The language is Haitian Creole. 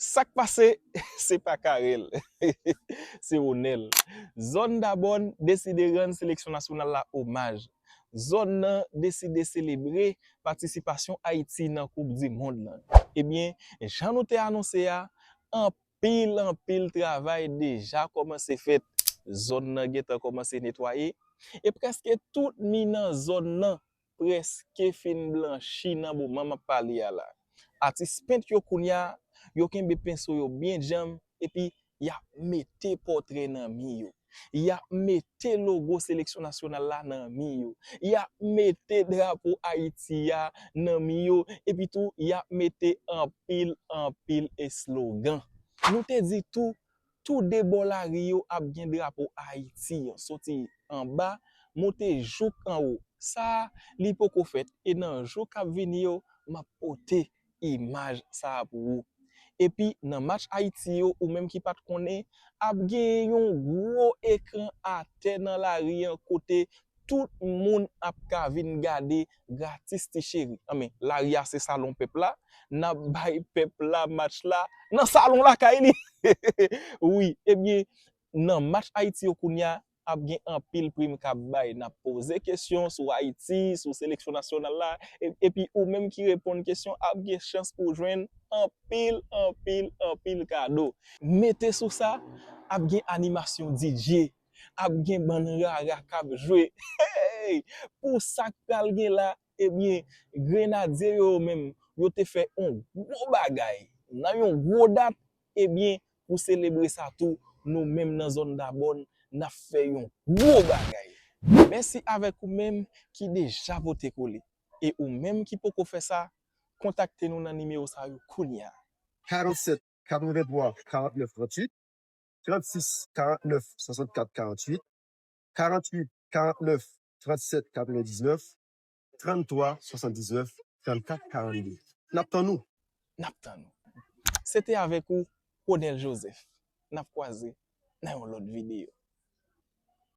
Ça qui passe, c'est pas Karel, c'est Ronel. Zone d'Abon décide de rendre sélection nationale la hommage. Zone nan décide de célébrer participation Haïti dans Coupe du Monde. Eh bien, j'en ai annoncé en pile travail déjà commencé fait. Zone nan geta commencé nettoyer et presque tout mi nan zone nan presque fin blanchi nan bon maman parler là. Artiste peintre yo kounya yo kembe pinceau yo bien jam et puis ya mette portrait nan mi yo. Ya mette logo sélection nationale là nan mi yo. Ya mette drapeau Haïti ya nan mi yo et puis tout ya mette en pile et slogan. Nous te dit tout débolari yo ap gen drapeau Haïti sorti en bas monter jouk en haut. Ça li poko fait et nan jouk ap vini yo m'a porté image ça pour vous. Et puis dans match Haïti yo ou même qui pas connaît ap gen yon gros écran à terre dans la rue côté tout monde ap ka vinn gade gratis ti chéri. Mais la rue c'est salon peuple là n'a bay peuple là match là dans salon là kay li. Oui, eh bien dans match Haïti yo kounya ap gen en pile prime k'ap bay n'a poser question sur Haïti, sur sélection nationale là et puis ou même qui répond question ap gen chance pour joindre en pile cadeau. Mettez sous ça ap gen animation DJ, ap gen ban rara k'ap jouer. Hey, pour ça pral gen là eh bien grenadier yo même yo te fait un gros bagay. Nan yon gros date eh bien pour célébrer ça tout nous même dans zone d'Abon n'a fait un gros bagay. Merci avec vous même qui déjà voté collé et ou même qui peut faire ça, contactez-nous dans numéro ça yo kounya. 47 83 49 38 36 49 64 48 48 49 37 99 33 79 34 42. N'attends-nous. C'était avec vous Ronel Joseph. N'a croisé dans une autre vidéo.